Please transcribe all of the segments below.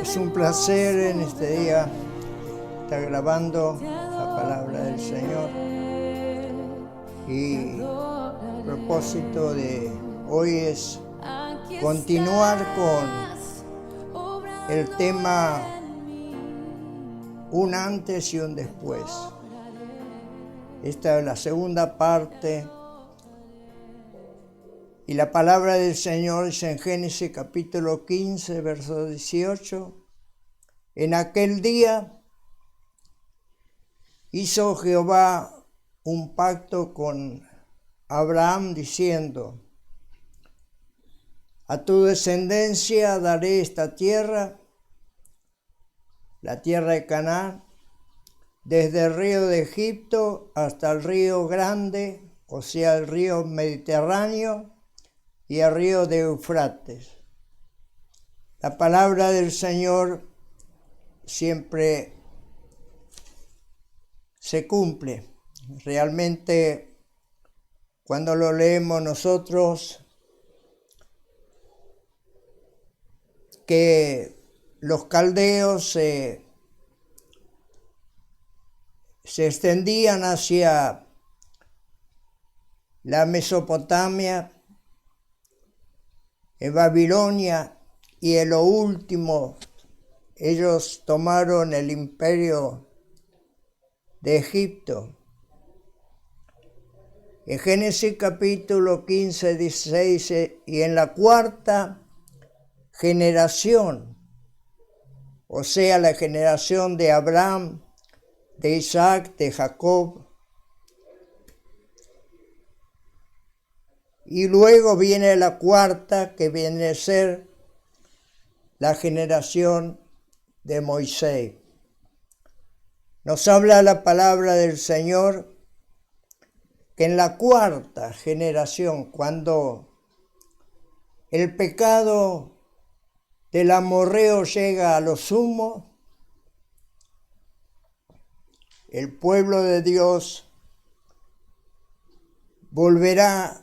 Es un placer en este día estar grabando la palabra del Señor. Y el propósito de hoy es continuar con el tema un antes y un después. Esta es la segunda parte. Y la palabra del Señor es en Génesis capítulo 15, verso 18. En aquel día hizo Jehová un pacto con Abraham diciendo: a tu descendencia daré esta tierra, la tierra de Canaán, desde el río de Egipto hasta el río Grande, o sea, el río Mediterráneo, y el río de Eufrates. La palabra del Señor siempre se cumple. Realmente, cuando lo leemos nosotros, que los caldeos se extendían hacia la Mesopotamia, en Babilonia, y en lo último ellos tomaron el imperio de Egipto. En Génesis capítulo 15, 16, y en la cuarta generación, o sea, la generación de Abraham, de Isaac, de Jacob, y luego viene la cuarta, que viene a ser la generación de Moisés. Nos habla la palabra del Señor que en la cuarta generación, cuando el pecado del amorreo llega a lo sumo, el pueblo de Dios volverá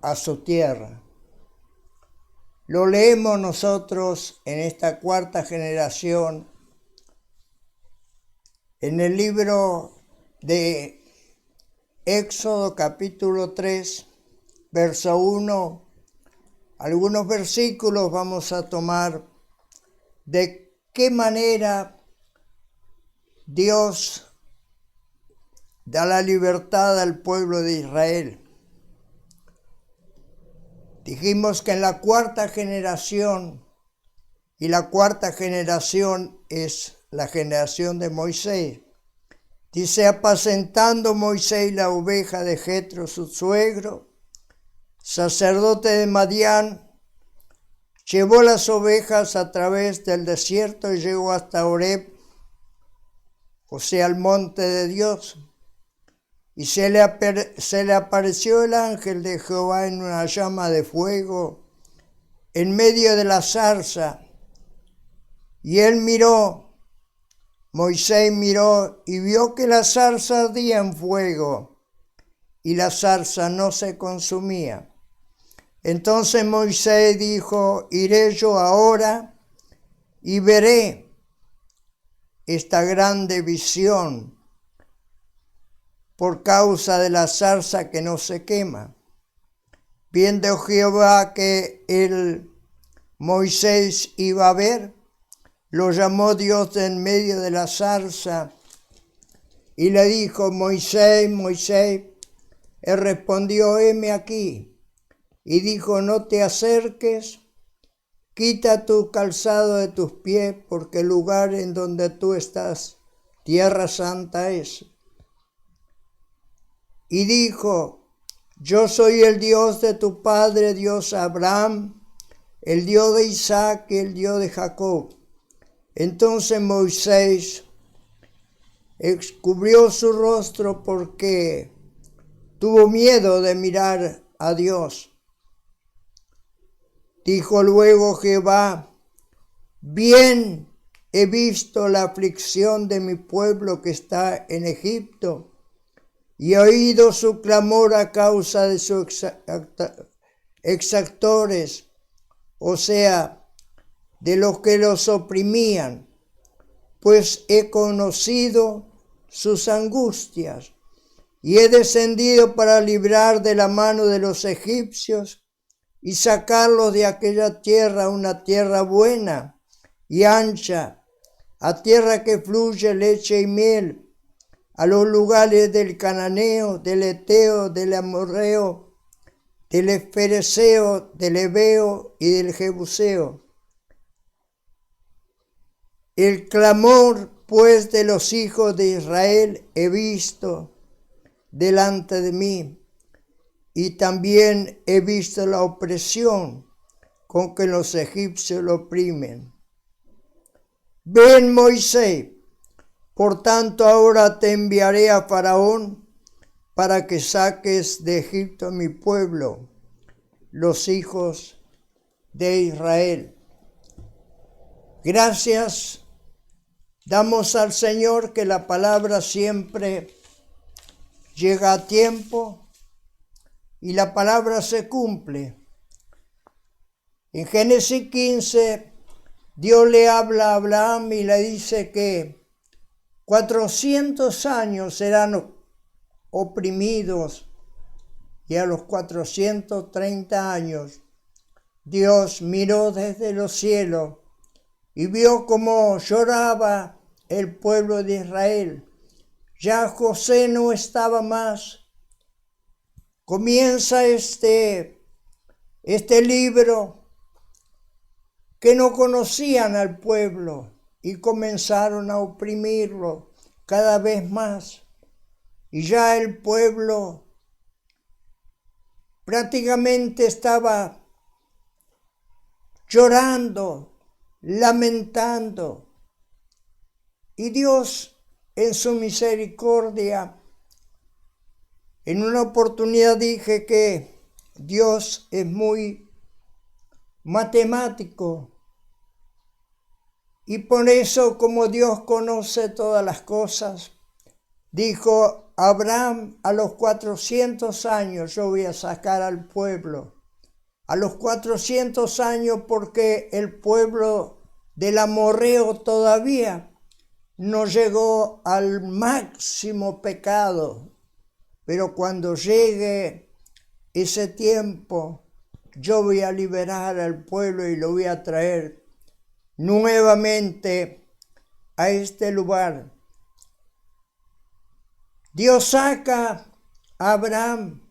a su tierra. Lo leemos nosotros en esta cuarta generación, en el libro de Éxodo capítulo 3, verso 1. Algunos versículos vamos a tomar de qué manera Dios da la libertad al pueblo de Israel. Dijimos que en la cuarta generación, y la cuarta generación es la generación de Moisés, dice: apacentando Moisés la oveja de Jetro, su suegro, sacerdote de Madián, llevó las ovejas a través del desierto y llegó hasta Horeb, o sea, el monte de Dios. Y se le apareció el ángel de Jehová en una llama de fuego en medio de la zarza. Y él miró, Moisés miró y vio que la zarza ardía en fuego y la zarza no se consumía. Entonces Moisés dijo: iré yo ahora y veré esta grande visión por causa de la zarza que no se quema. Viendo Jehová que el Moisés iba a ver, lo llamó Dios de en medio de la zarza y le dijo: Moisés, Moisés. Él respondió: heme aquí. Y dijo: no te acerques, quita tu calzado de tus pies, porque el lugar en donde tú estás, tierra santa es. Y dijo: yo soy el Dios de tu padre, Dios Abraham, el Dios de Isaac y el Dios de Jacob. Entonces Moisés cubrió su rostro porque tuvo miedo de mirar a Dios. Dijo luego Jehová: bien he visto la aflicción de mi pueblo que está en Egipto, y he oído su clamor a causa de sus exactores, o sea, de los que los oprimían, pues he conocido sus angustias y he descendido para librar de la mano de los egipcios y sacarlos de aquella tierra, una tierra buena y ancha, a tierra que fluye leche y miel, a los lugares del cananeo, del eteo, del amorreo, del fereceo, del heveo y del jebuseo. El clamor, pues, de los hijos de Israel he visto delante de mí, y también he visto la opresión con que los egipcios lo oprimen. Ven, Moisés, por tanto ahora te enviaré a Faraón para que saques de Egipto a mi pueblo, los hijos de Israel. Gracias damos al Señor que la palabra siempre llega a tiempo y la palabra se cumple. En Génesis 15, Dios le habla a Abraham y le dice que 400 años serán oprimidos, y a los 430 años Dios miró desde los cielos y vio cómo lloraba el pueblo de Israel. Ya José no estaba más. Comienza este libro que no conocían al pueblo y comenzaron a oprimirlo cada vez más. Y ya el pueblo prácticamente estaba llorando, lamentando. Y Dios, en su misericordia, en una oportunidad dije que Dios es muy matemático. Y por eso, como Dios conoce todas las cosas, dijo Abraham, a los 400 años yo voy a sacar al pueblo. A los 400 años, porque el pueblo del amorreo todavía no llegó al máximo pecado. Pero cuando llegue ese tiempo, yo voy a liberar al pueblo y lo voy a traer nuevamente a este lugar. Dios saca a Abraham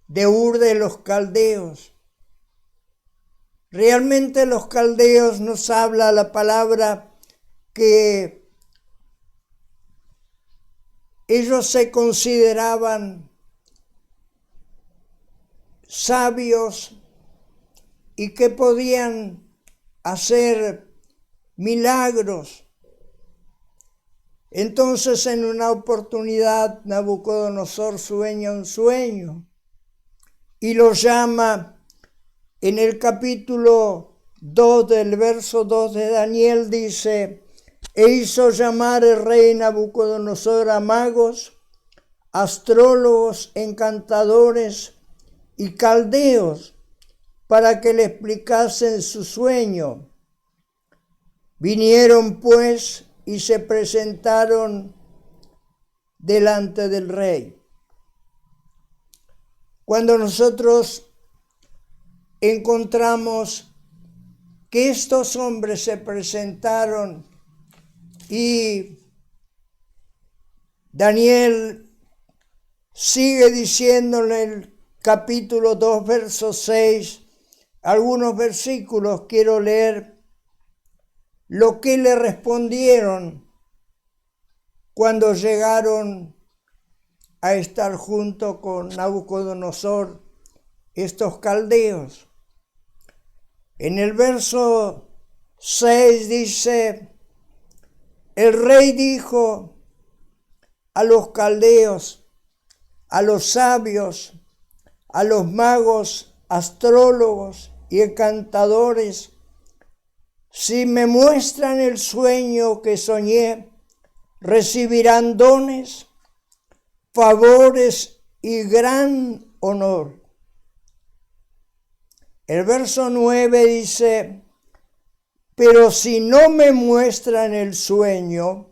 de Ur de los Caldeos. Realmente los caldeos nos habla la palabra que ellos se consideraban sabios y que podían hacer milagros. Entonces, en una oportunidad, Nabucodonosor sueña un sueño y lo llama en el capítulo 2 del verso 2 de Daniel, dice: e hizo llamar el rey Nabucodonosor a magos, astrólogos, encantadores y caldeos para que le explicasen su sueño. Vinieron pues y se presentaron delante del rey. Cuando nosotros encontramos que estos hombres se presentaron y Daniel sigue diciéndole en el capítulo 2, verso 6, algunos versículos quiero leer lo que le respondieron cuando llegaron a estar junto con Nabucodonosor estos caldeos. En el verso 6 dice: el rey dijo a los caldeos, a los sabios, a los magos, astrólogos y encantadores: si me muestran el sueño que soñé, recibirán dones, favores y gran honor. El verso 9 dice, pero si no me muestran el sueño,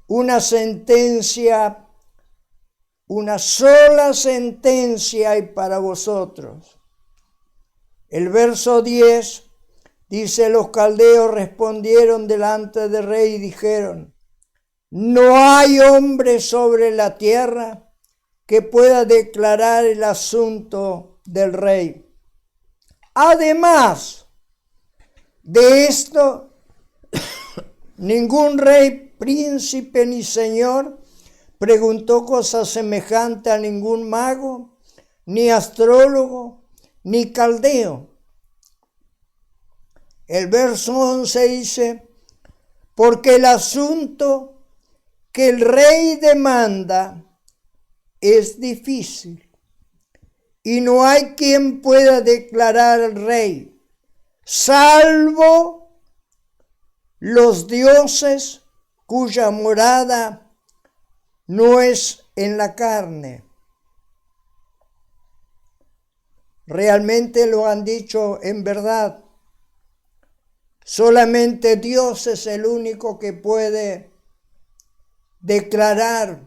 una sentencia, una sola sentencia hay para vosotros. El verso 10 dice, los caldeos respondieron delante del rey y dijeron, no hay hombre sobre la tierra que pueda declarar el asunto del rey. Además de esto, ningún rey, príncipe ni señor preguntó cosa semejante a ningún mago, ni astrólogo, ni caldeo. El verso 11 dice, porque el asunto que el rey demanda es difícil, y no hay quien pueda declarar al rey, salvo los dioses cuya morada no es en la carne. Realmente lo han dicho en verdad. Solamente Dios es el único que puede declarar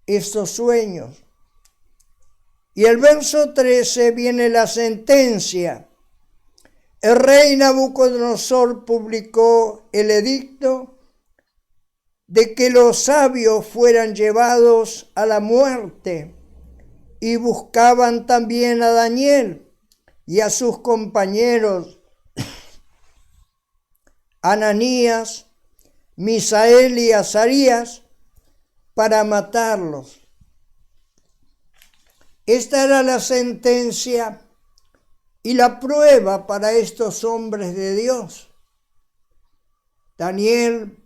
estos sueños. Y el verso 13 viene la sentencia. El rey Nabucodonosor publicó el edicto de que los sabios fueran llevados a la muerte, y buscaban también a Daniel y a sus compañeros Ananías, Misael y Azarías para matarlos. Esta era la sentencia y la prueba para estos hombres de Dios. Daniel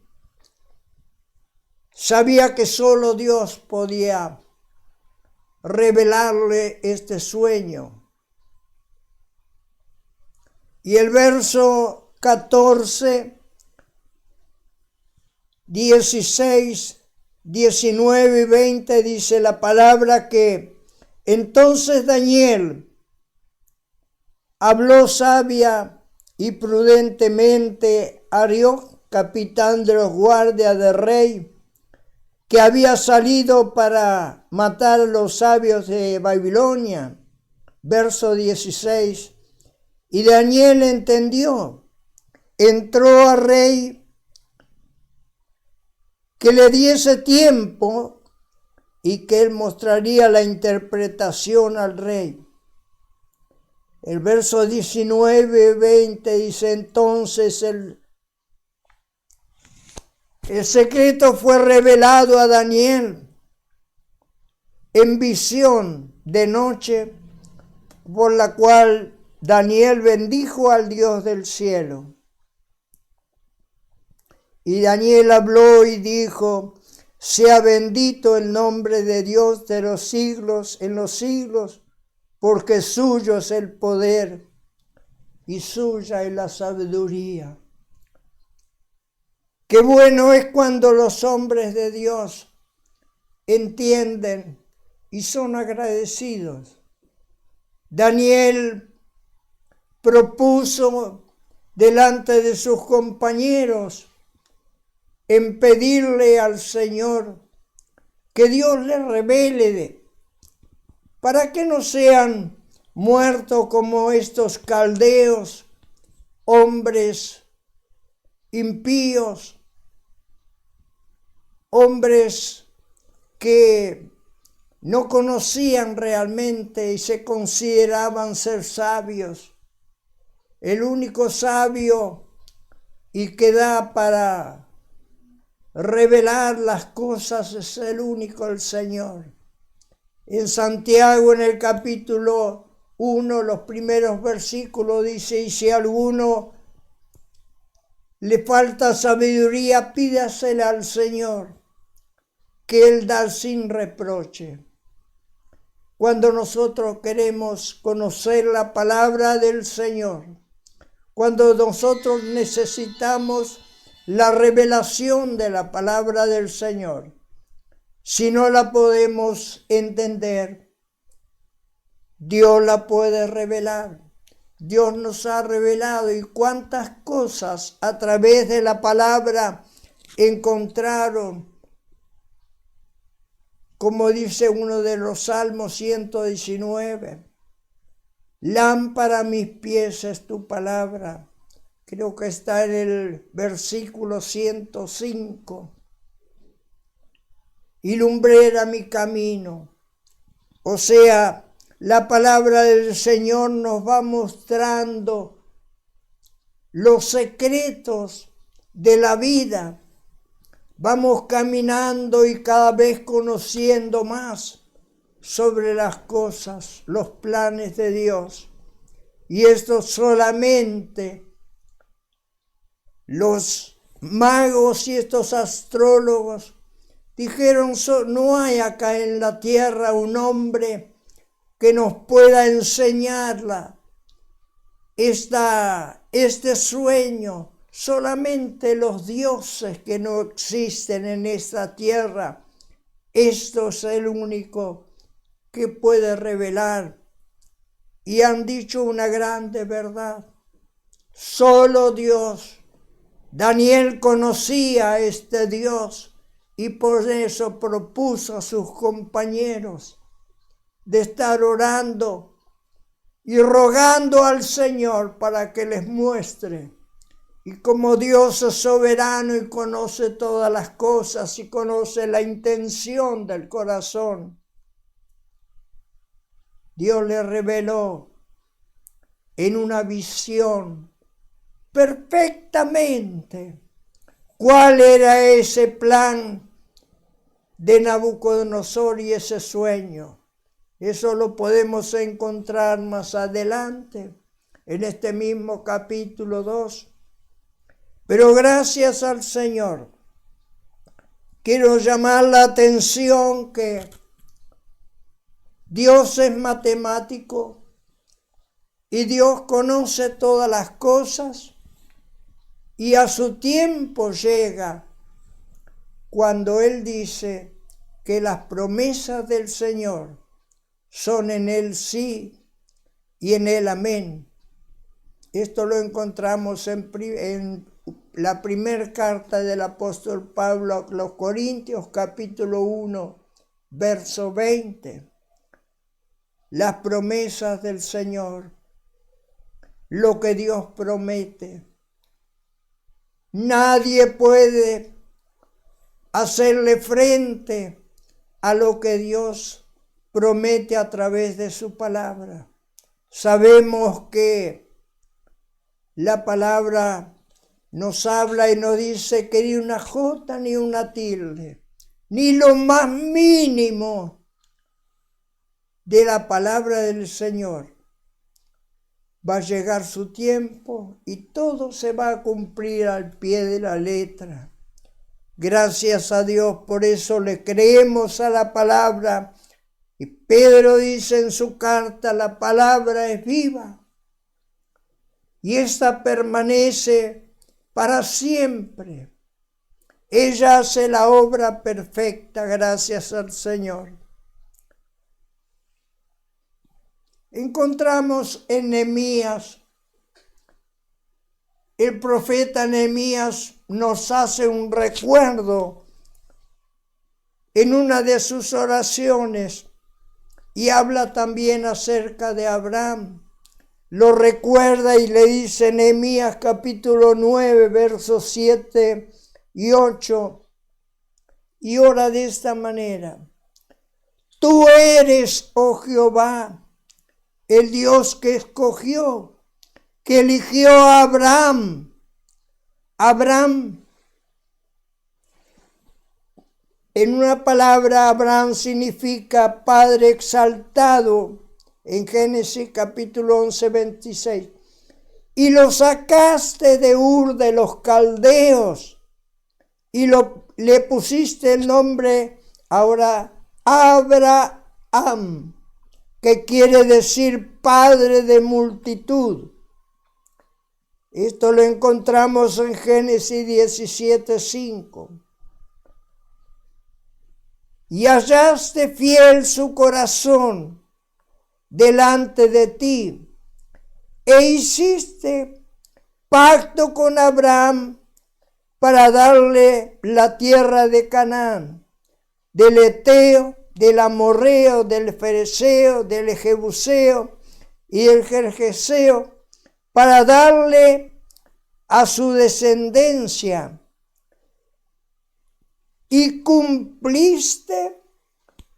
sabía que solo Dios podía revelarle este sueño. Y el verso 14, 16, 19 y 20 dice la palabra que entonces Daniel habló sabia y prudentemente a Arioc, capitán de los guardias del rey, que había salido para matar a los sabios de Babilonia. Verso 16. Y Daniel entendió, entró al rey que le diese tiempo y que él mostraría la interpretación al rey. El verso 19 y 20 dice, entonces el secreto fue revelado a Daniel en visión de noche, por la cual Daniel bendijo al Dios del cielo. Y Daniel habló y dijo, sea bendito el nombre de Dios de los siglos en los siglos, porque suyo es el poder y suya es la sabiduría. Qué bueno es cuando los hombres de Dios entienden y son agradecidos. Daniel propuso delante de sus compañeros en pedirle al Señor que Dios le revele para que no sean muertos como estos caldeos, hombres impíos, hombres que no conocían realmente y se consideraban ser sabios. El único sabio y que da para revelar las cosas es el único, el Señor. En Santiago, en el capítulo 1, los primeros versículos dice, y si a alguno le falta sabiduría, pídasela al Señor, que Él da sin reproche. Cuando nosotros queremos conocer la palabra del Señor, cuando nosotros necesitamos la revelación de la palabra del Señor, si no la podemos entender, Dios la puede revelar. Dios nos ha revelado y cuántas cosas a través de la palabra encontraron. Como dice uno de los Salmos 119, lámpara a mis pies es tu palabra. Creo que está en el versículo 105. Y lumbrera mi camino. O sea, la palabra del Señor nos va mostrando los secretos de la vida. Vamos caminando y cada vez conociendo más sobre las cosas, los planes de Dios. Y esto solamente los magos y estos astrólogos dijeron, no hay acá en la tierra un hombre que nos pueda enseñarla este sueño. Solamente los dioses que no existen en esta tierra, esto es el único que puede revelar. Y han dicho una grande verdad. Solo Dios. Daniel conocía a este Dios y por eso propuso a sus compañeros de estar orando y rogando al Señor para que les muestre. Y como Dios es soberano y conoce todas las cosas y conoce la intención del corazón, Dios le reveló en una visión perfectamente cuál era ese plan de Nabucodonosor y ese sueño. Eso lo podemos encontrar más adelante en este mismo capítulo 2. Pero gracias al Señor, quiero llamar la atención que Dios es matemático y Dios conoce todas las cosas y a su tiempo llega cuando Él dice que las promesas del Señor son en Él sí y en Él amén. Esto lo encontramos en la primera carta del apóstol Pablo a los Corintios, capítulo 1, verso 20. Las promesas del Señor, lo que Dios promete. Nadie puede hacerle frente a lo que Dios promete a través de su palabra. Sabemos que la palabra nos habla y nos dice que ni una jota ni una tilde, ni lo más mínimo de la palabra del Señor. Va a llegar su tiempo y todo se va a cumplir al pie de la letra. Gracias a Dios, por eso le creemos a la palabra. Y Pedro dice en su carta, la palabra es viva y esta permanece para siempre. Ella hace la obra perfecta, gracias al Señor. Encontramos en Nehemías, el profeta Nehemías nos hace un recuerdo en una de sus oraciones y habla también acerca de Abraham. Lo recuerda y le dice en Nehemías capítulo 9, versos 7 y 8, y ora de esta manera: Tú eres, oh Jehová, el Dios que escogió, que eligió a Abraham. Abraham, en una palabra, Abraham significa Padre exaltado, en Génesis capítulo 11, 26. Y lo sacaste de Ur de los caldeos y le pusiste el nombre ahora Abraham, que quiere decir padre de multitud. Esto lo encontramos en Génesis 17, 5. Y hallaste fiel su corazón delante de ti, e hiciste pacto con Abraham para darle la tierra de Canaán, del Eteo, del Amorreo, del Fereceo, del Jebuseo y del Gergeseo, para darle a su descendencia. Y cumpliste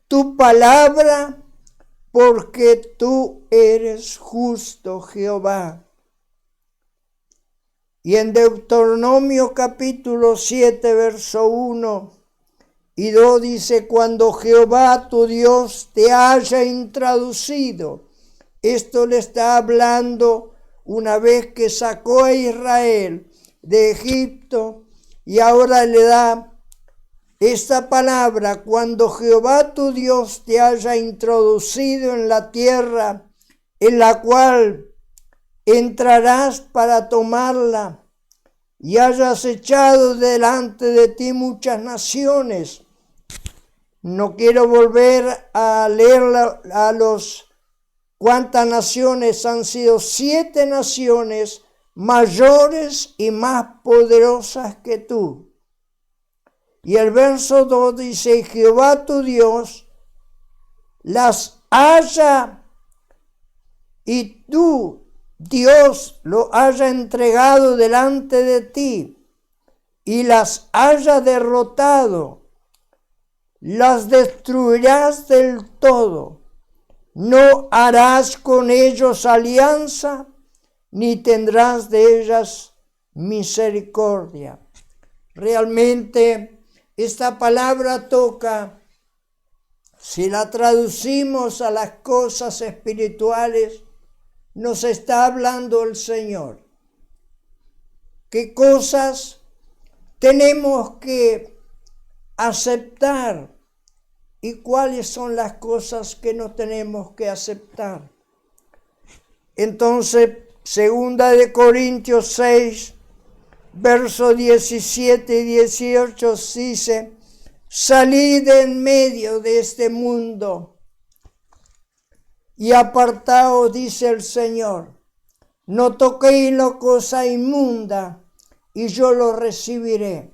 tu palabra, porque tú eres justo, Jehová. Y en Deuteronomio capítulo 7, verso 1 y 2 dice: cuando Jehová tu Dios te haya introducido. Esto le está hablando una vez que sacó a Israel de Egipto, y ahora le da esta palabra: cuando Jehová tu Dios te haya introducido en la tierra en la cual entrarás para tomarla, y hayas echado delante de ti muchas naciones. No quiero volver a leer cuántas naciones han sido: 7 naciones mayores y más poderosas que tú. Y el verso 2 dice: Jehová tu Dios las haya, y tú, Dios, lo haya entregado delante de ti, y las haya derrotado, las destruirás del todo. No harás con ellos alianza, ni tendrás de ellas misericordia. Realmente esta palabra toca, si la traducimos a las cosas espirituales, nos está hablando el Señor. ¿Qué cosas tenemos que aceptar y cuáles son las cosas que no tenemos que aceptar? Entonces, 2 Corintios 6, versos 17 y 18 dice: salid en medio de este mundo y apartaos, dice el Señor. No toquéis la cosa inmunda, y yo lo recibiré.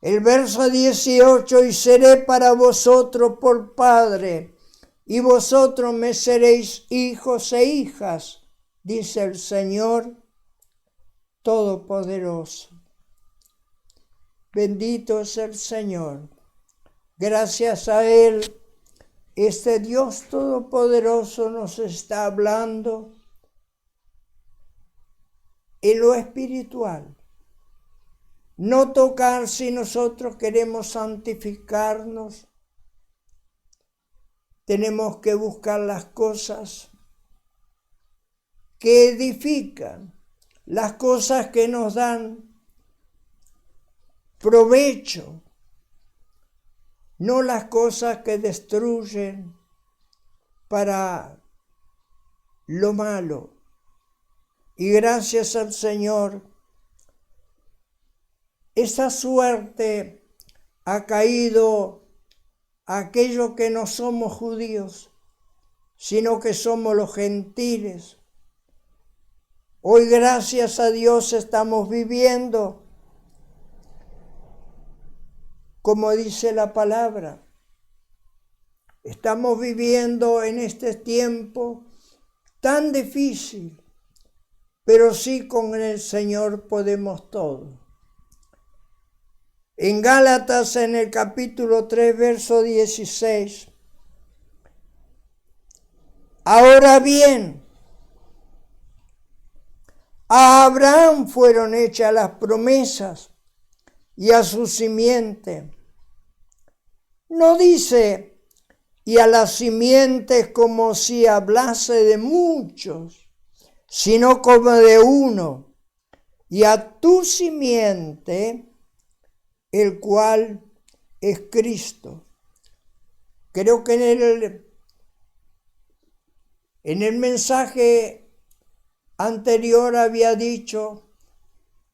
El verso 18: y seré para vosotros por padre, y vosotros me seréis hijos e hijas, dice el Señor Todopoderoso. Bendito es el Señor. Gracias a Él, este Dios Todopoderoso nos está hablando en lo espiritual. No tocar si nosotros queremos santificarnos. Tenemos que buscar las cosas que edifican, las cosas que nos dan provecho, no las cosas que destruyen para lo malo. Y gracias al Señor, esa suerte ha caído a aquellos que no somos judíos, sino que somos los gentiles. Hoy, gracias a Dios, estamos viviendo como dice la palabra. Estamos viviendo en este tiempo tan difícil, pero sí con el Señor podemos todo. En Gálatas, en el capítulo 3, verso 16. Ahora bien, a Abraham fueron hechas las promesas y a su simiente. No dice, y a las simientes, como si hablase de muchos, sino como de uno, y a tu simiente, el cual es Cristo. Creo que en el mensaje anterior había dicho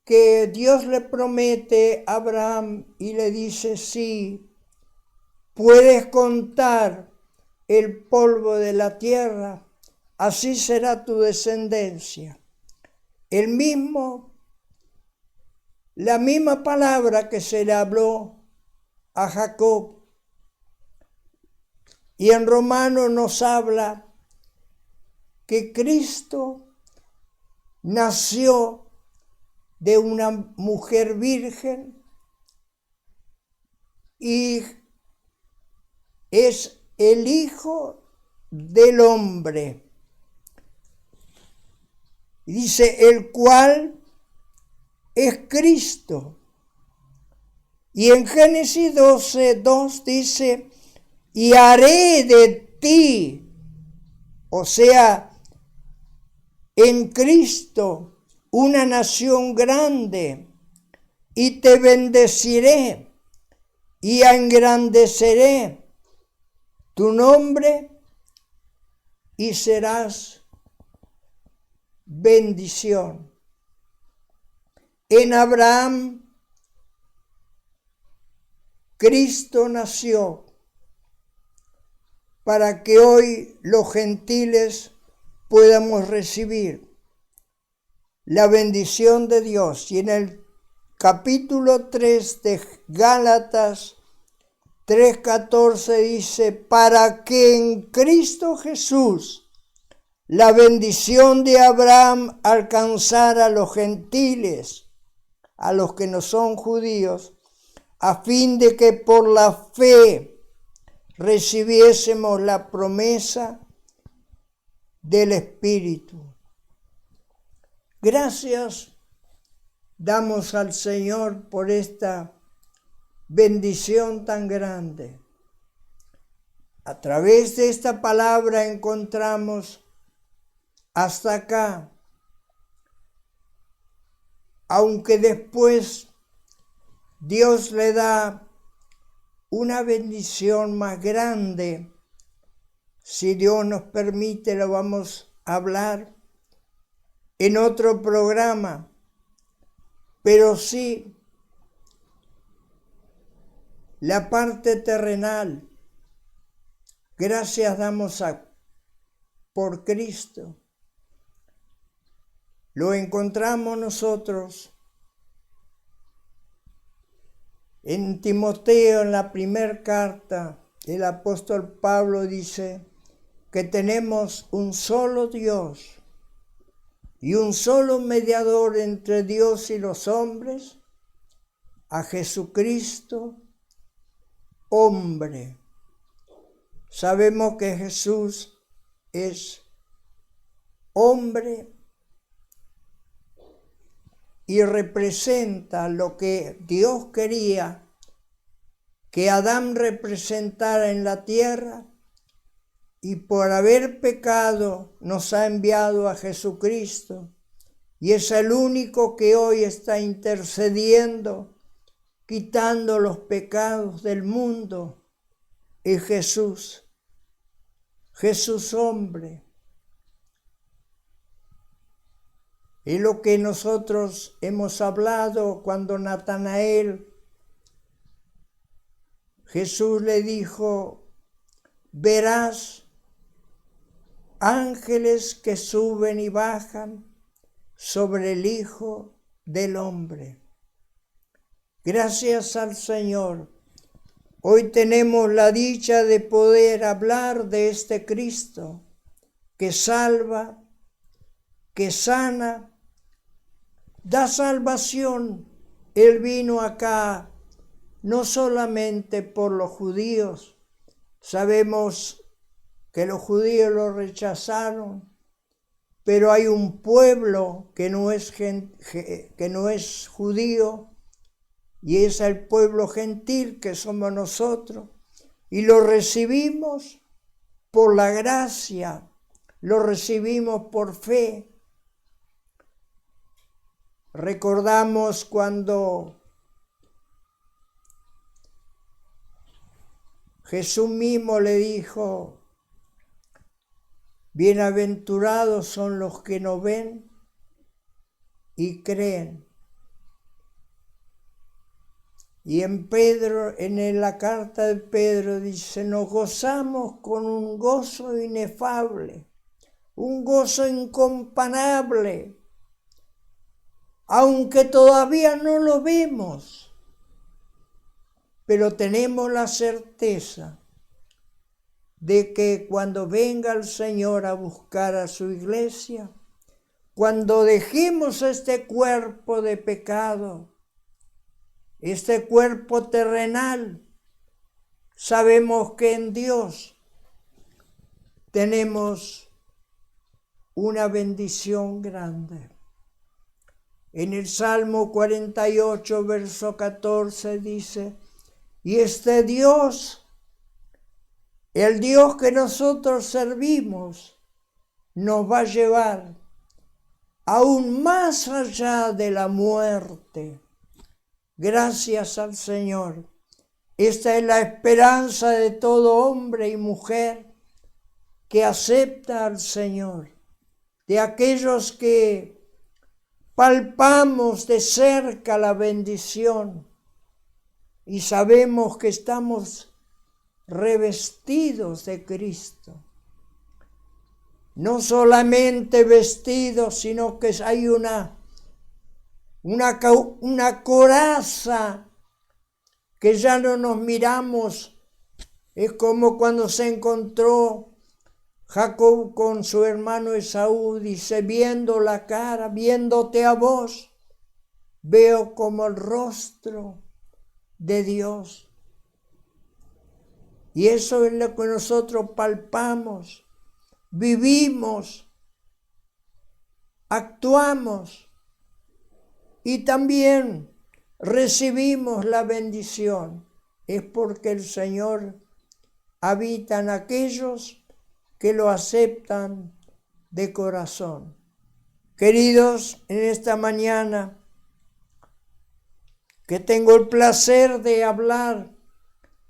que Dios le promete a Abraham y le dice: sí, puedes contar el polvo de la tierra, así será tu descendencia. La misma palabra que se le habló a Jacob. Y en Romanos nos habla que Cristo nació de una mujer virgen y es el Hijo del hombre. Dice, el cual es Cristo. Y en Génesis 12:2 dice, y haré de ti, o sea, en Cristo, una nación grande, y te bendeciré, y engrandeceré tu nombre, y serás bendición. En Abraham, Cristo nació para que hoy los gentiles podamos recibir la bendición de Dios. Y en el capítulo 3 de Gálatas 3:14 dice, para que en Cristo Jesús la bendición de Abraham alcanzara a los gentiles, a los que no son judíos, a fin de que por la fe recibiésemos la promesa del Espíritu. Gracias damos al Señor por esta bendición tan grande. A través de esta palabra encontramos hasta acá, aunque después Dios le da una bendición más grande. Si Dios nos permite, lo vamos a hablar en otro programa. Pero sí, la parte terrenal, gracias damos por Cristo. Lo encontramos nosotros en Timoteo, en la primera carta, el apóstol Pablo dice que tenemos un solo Dios y un solo mediador entre Dios y los hombres, a Jesucristo, hombre. Sabemos que Jesús es hombre y representa lo que Dios quería que Adán representara en la tierra, y por haber pecado nos ha enviado a Jesucristo, y es el único que hoy está intercediendo, quitando los pecados del mundo, es Jesús, Jesús hombre. Es lo que nosotros hemos hablado cuando Natanael, Jesús le dijo, verás ángeles que suben y bajan sobre el Hijo del Hombre. Gracias al Señor. Hoy tenemos la dicha de poder hablar de este Cristo que salva, que sana, da salvación. Él vino acá no solamente por los judíos. Sabemos que los judíos lo rechazaron, pero hay un pueblo que no es judío, y es el pueblo gentil que somos nosotros, y lo recibimos por la gracia, lo recibimos por fe. Recordamos cuando Jesús mismo le dijo, bienaventurados son los que no ven y creen. Y en Pedro, en la carta de Pedro dice, nos gozamos con un gozo inefable, un gozo incomparable, aunque todavía no lo vemos, pero tenemos la certeza de que cuando venga el Señor a buscar a su iglesia, cuando dejemos este cuerpo de pecado, este cuerpo terrenal, sabemos que en Dios tenemos una bendición grande. En el Salmo 48, verso 14 dice, y este Dios, el Dios que nosotros servimos, nos va a llevar aún más allá de la muerte. Gracias al Señor. Esta es la esperanza de todo hombre y mujer que acepta al Señor, de aquellos que palpamos de cerca la bendición y sabemos que estamos revestidos de Cristo. No solamente vestidos, sino que hay una coraza que ya no nos miramos. Es como cuando se encontró Jacob con su hermano Esaú, dice, viendo la cara, viéndote a vos, veo como el rostro de Dios. Y eso es lo que nosotros palpamos, vivimos, actuamos y también recibimos la bendición. Es porque el Señor habita en aquellos que lo aceptan de corazón. Queridos, en esta mañana que tengo el placer de hablar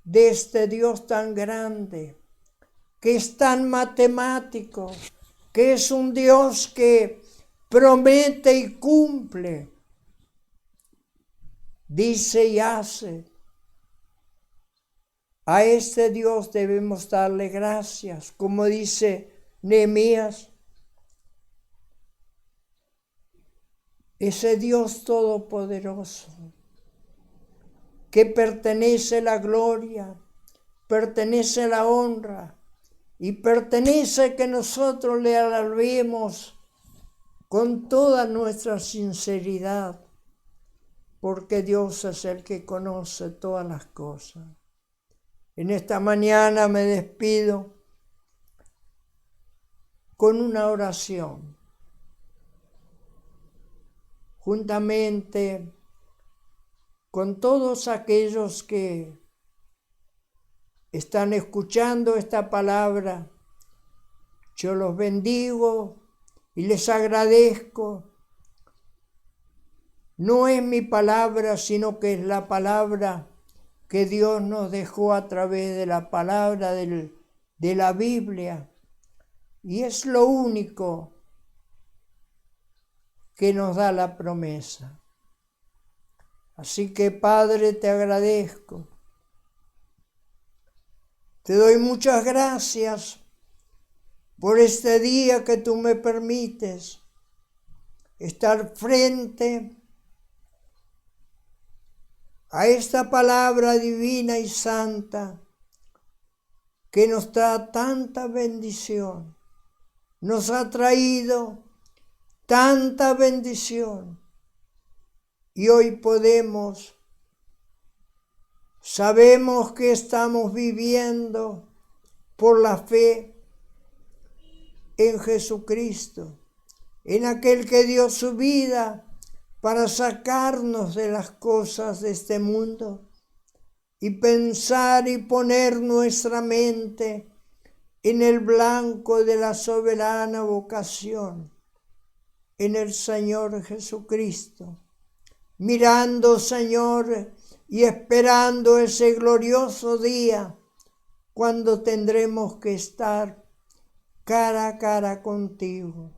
de este Dios tan grande, que es tan matemático, que es un Dios que promete y cumple, dice y hace. A este Dios debemos darle gracias, como dice Nehemías, ese Dios todopoderoso, que pertenece la gloria, pertenece la honra y pertenece que nosotros le alabemos con toda nuestra sinceridad, porque Dios es el que conoce todas las cosas. En esta mañana me despido con una oración, juntamente con todos aquellos que están escuchando esta palabra. Yo los bendigo y les agradezco. No es mi palabra, sino que es la palabra que Dios nos dejó a través de la palabra de la Biblia. Y es lo único que nos da la promesa. Así que, Padre, te agradezco. Te doy muchas gracias por este día que tú me permites estar frente a esta palabra divina y santa que nos da tanta bendición, nos ha traído tanta bendición y hoy sabemos que estamos viviendo por la fe en Jesucristo, en aquel que dio su vida para sacarnos de las cosas de este mundo y pensar y poner nuestra mente en el blanco de la soberana vocación, en el Señor Jesucristo, mirando, Señor, y esperando ese glorioso día cuando tendremos que estar cara a cara contigo.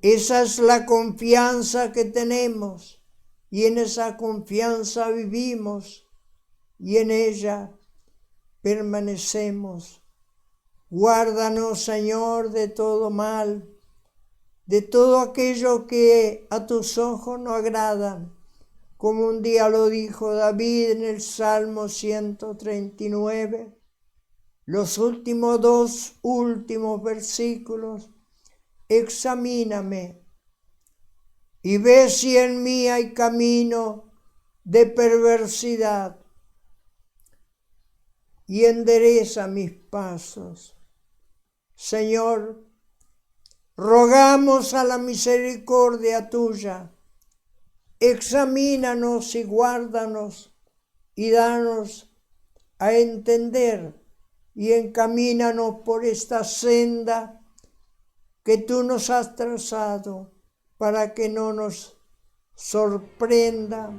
Esa es la confianza que tenemos y en esa confianza vivimos y en ella permanecemos Guárdanos, Señor, de todo mal, de todo aquello que a tus ojos no agradan, como un día lo dijo David en el Salmo 139, los últimos versículos: examíname y ve si en mí hay camino de perversidad y endereza mis pasos. Señor, rogamos a la misericordia tuya, examínanos y guárdanos y danos a entender y encamínanos por esta senda que tú nos has trazado, para que no nos sorprenda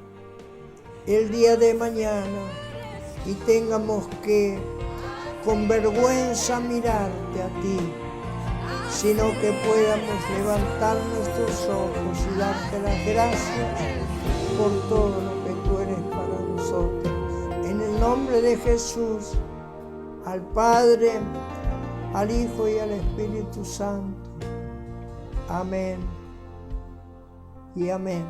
el día de mañana y tengamos que con vergüenza mirarte a ti, sino que podamos levantar nuestros ojos y darte las gracias por todo lo que tú eres para nosotros. En el nombre de Jesús, al Padre, al Hijo y al Espíritu Santo. Amén y amén.